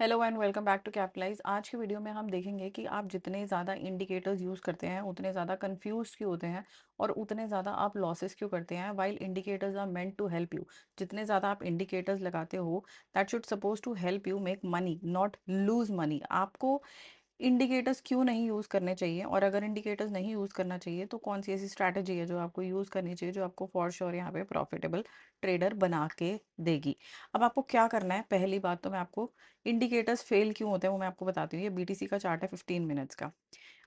Hello and welcome back to capitalize. आज की video में हम देखेंगे कि आप जितने ज़्यादा इंडिकेटर्स यूज़ करते हैं उतने ज़्यादा कंफ्यूज क्यों होते हैं और उतने ज़्यादा आप लॉसेस क्यों करते हैं। While indicators are meant to help you, जितने ज़्यादा आप इंडिकेटर्स लगाते हो that should suppose to help you make money not lose money. आपको इंडिकेटर्स क्यों नहीं यूज़ करने चाहिए, और अगर इंडिकेटर्स नहीं यूज़ करना चाहिए तो कौन सी ऐसी स्ट्रैटेजी है जो आपको यूज़ करनी चाहिए जो आपको फॉर श्योर यहाँ पे प्रॉफिटेबल ट्रेडर बना के देगी। अब आपको क्या करना है, पहली बात तो मैं आपको इंडिकेटर्स फेल क्यों होते हैं वो मैं आपको बताती हूँ। ये बीटीसी का चार्ट है 15 मिनट्स का,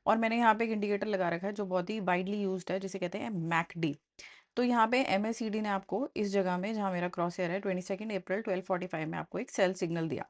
और मैंने यहाँ पे एक इंडिकेटर लगा रखा है जो बहुत ही वाइडली यूज्ड है जिसे कहते हैं मैकडी। तो यहाँ पे एमएसीडी ने आपको इस जगह में जहाँ मेरा क्रॉस हेयर है 22 अप्रैल 12:45 में आपको एक सेल सिग्नल दिया,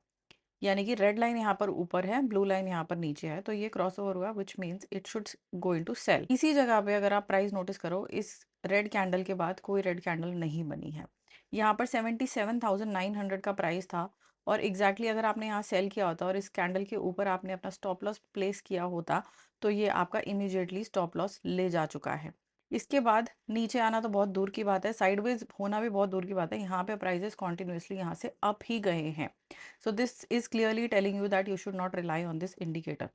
यानी कि रेड लाइन यहाँ पर ऊपर है, ब्लू लाइन यहाँ पर नीचे है, तो ये क्रॉस ओवर हुआ which means it should go into sell. इसी जगह पे अगर आप प्राइस नोटिस करो, इस रेड कैंडल के बाद कोई रेड कैंडल नहीं बनी है। यहाँ पर 77,900 का प्राइस था, और एग्जैक्टली अगर आपने यहाँ सेल किया होता और इस कैंडल के ऊपर आपने अपना स्टॉप लॉस प्लेस किया होता तो ये आपका इमीडिएटली स्टॉप लॉस ले जा चुका है। इसके बाद नीचे आना तो बहुत दूर की बात है, साइडवेज होना भी बहुत दूर की बात है। यहाँ पे प्राइजेस कॉन्टिन्यूसली यहाँ से अप ही गए हैं। So this is clearly telling you that you should not rely on this indicator.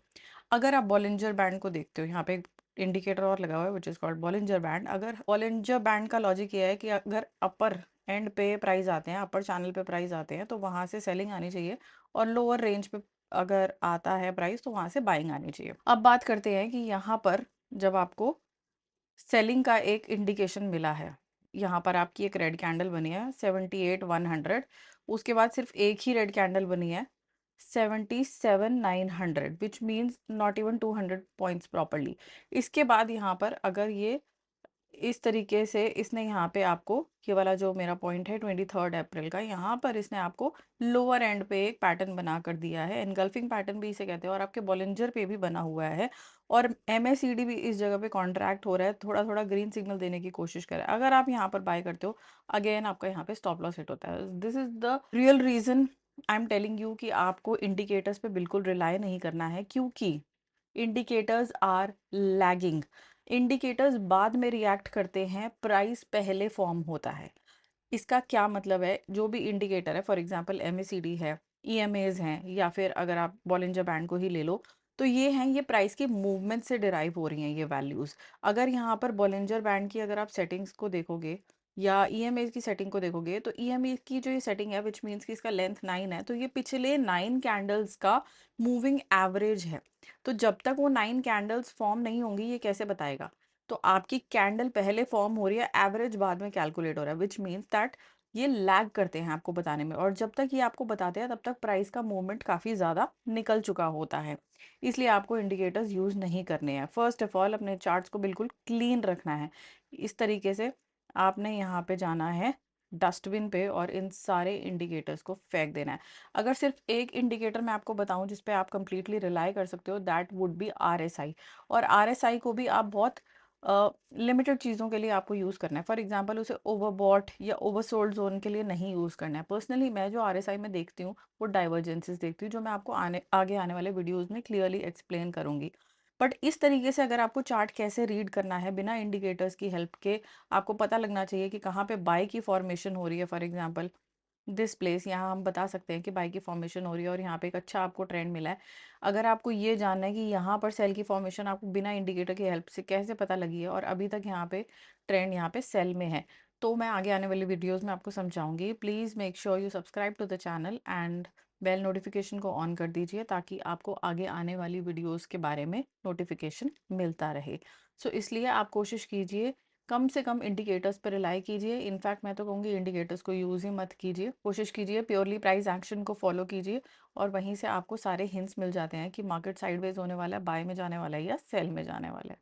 अगर आप बॉलिंजर बैंड को देखते हो, यहाँ पे एक इंडिकेटर और लगा हुआ है which is called Bollinger band. अगर बॉलिंजर बैंड का लॉजिक ये है कि अगर अपर एंड पे प्राइस आते हैं, अपर चैनल पे प्राइस आते हैं तो वहां से सेलिंग आनी चाहिए, और लोअर रेंज पे अगर आता है प्राइस तो वहां से बाइंग आनी चाहिए। अब बात करते हैं कि यहाँ पर जब आपको सेलिंग का एक इंडिकेशन मिला है, यहाँ पर आपकी एक रेड कैंडल बनी है 78,100, उसके बाद सिर्फ एक ही रेड कैंडल बनी है 77,900 which means not even 200 points properly. इसके बाद यहाँ पर अगर ये इस तरीके से इसने यहाँ पे आपको, ये वाला जो मेरा पॉइंट है 23 अप्रैल का, यहाँ पर इसने आपको लोअर एंड पे एक पैटर्न बना कर दिया है, एनगल्फिंग पैटर्न भी इसे कहते हैं, और आपके बॉलिंजर पे भी बना हुआ है, और एमएसीडी भी इस जगह पे कॉन्ट्रैक्ट हो रहा है, थोड़ा थोड़ा ग्रीन सिग्नल देने की कोशिश कर रहा है। अगर आप यहाँ पर बाय करते हो, अगेन आपका यहाँ पे स्टॉप लॉस हिट होता है। This is the real reason I am telling you कि आपको इंडिकेटर्स पे बिल्कुल रिलाई नहीं करना है, क्योंकि इंडिकेटर्स आर लैगिंग। इंडिकेटर्स बाद में रिएक्ट करते हैं, प्राइस पहले फॉर्म होता है। इसका क्या मतलब है, जो भी इंडिकेटर है, फॉर एग्जांपल एमएसीडी है, ईएमएज हैं, या फिर अगर आप बॉलिंजर बैंड को ही ले लो, तो ये हैं, ये प्राइस की मूवमेंट से डिराइव हो रही हैं ये वैल्यूज। अगर यहाँ पर बॉलिंजर बैंड की अगर आप सेटिंग्स को देखोगे या ईएमए की सेटिंग को देखोगे, तो ईएमए की जो ये सेटिंग है विच मीन्स कि इसका लेंथ 9 है, तो ये पिछले 9 कैंडल्स का मूविंग एवरेज है। तो जब तक वो 9 कैंडल्स फॉर्म नहीं होंगी ये कैसे बताएगा। तो आपकी कैंडल पहले फॉर्म हो रही है, एवरेज बाद में कैलकुलेट हो रहा है, विच मीन्स दैट ये लैग करते हैं आपको बताने में, और जब तक ये आपको बताते हैं तब तक प्राइस का मूवमेंट काफ़ी ज़्यादा निकल चुका होता है। इसलिए आपको इंडिकेटर्स यूज़ नहीं करने हैं। फर्स्ट ऑफ ऑल अपने चार्ट्स को बिल्कुल क्लीन रखना है। इस तरीके से आपने यहाँ पे जाना है डस्टबिन पे और इन सारे इंडिकेटर्स को फेंक देना है। अगर सिर्फ एक इंडिकेटर मैं आपको बताऊं जिस पे आप कंप्लीटली रिलाई कर सकते हो, दैट वुड बी आरएसआई। और आरएसआई को भी आप बहुत लिमिटेड चीज़ों के लिए आपको यूज़ करना है। फॉर एग्जांपल उसे ओवरबॉट या ओवरसोल्ड जोन के लिए नहीं यूज़ करना है। पर्सनली मैं जो आरएसआई में देखती हूँ वो डाइवर्जेंसेस देखती हूँ, जो मैं आपको आगे आने वाले वीडियोज़ में क्लियरली एक्सप्लेन करूंगी। बट इस तरीके से अगर आपको चार्ट कैसे रीड करना है बिना इंडिकेटर्स की हेल्प के, आपको पता लगना चाहिए कि कहाँ पे बाय की फॉर्मेशन हो रही है। फॉर एग्जांपल दिस प्लेस, यहाँ हम बता सकते हैं कि बाय की फॉर्मेशन हो रही है और यहाँ पे एक अच्छा आपको ट्रेंड मिला है। अगर आपको ये जानना है कि यहाँ पर सेल की फॉर्मेशन आपको बिना इंडिकेटर की हेल्प से कैसे पता लगी है और अभी तक यहाँ पे ट्रेंड यहाँ पे सेल में है, तो मैं आगे आने वाली वीडियोस में आपको समझाऊंगी। Please make sure you subscribe to the channel and bell notification को ऑन कर दीजिए ताकि आपको आगे आने वाली वीडियोस के बारे में नोटिफिकेशन मिलता रहे। सो इसलिए आप कोशिश कीजिए कम से कम इंडिकेटर्स पर रिलाई कीजिए। इनफैक्ट मैं तो कहूँगी इंडिकेटर्स को यूज़ ही मत कीजिए, कोशिश कीजिए प्योरली प्राइस एक्शन को फॉलो कीजिए, और वहीं से आपको सारे हिंट्स मिल जाते हैं कि मार्केट साइडवेज होने वाला है, बाय में जाने वाला है या सेल में जाने वाला है।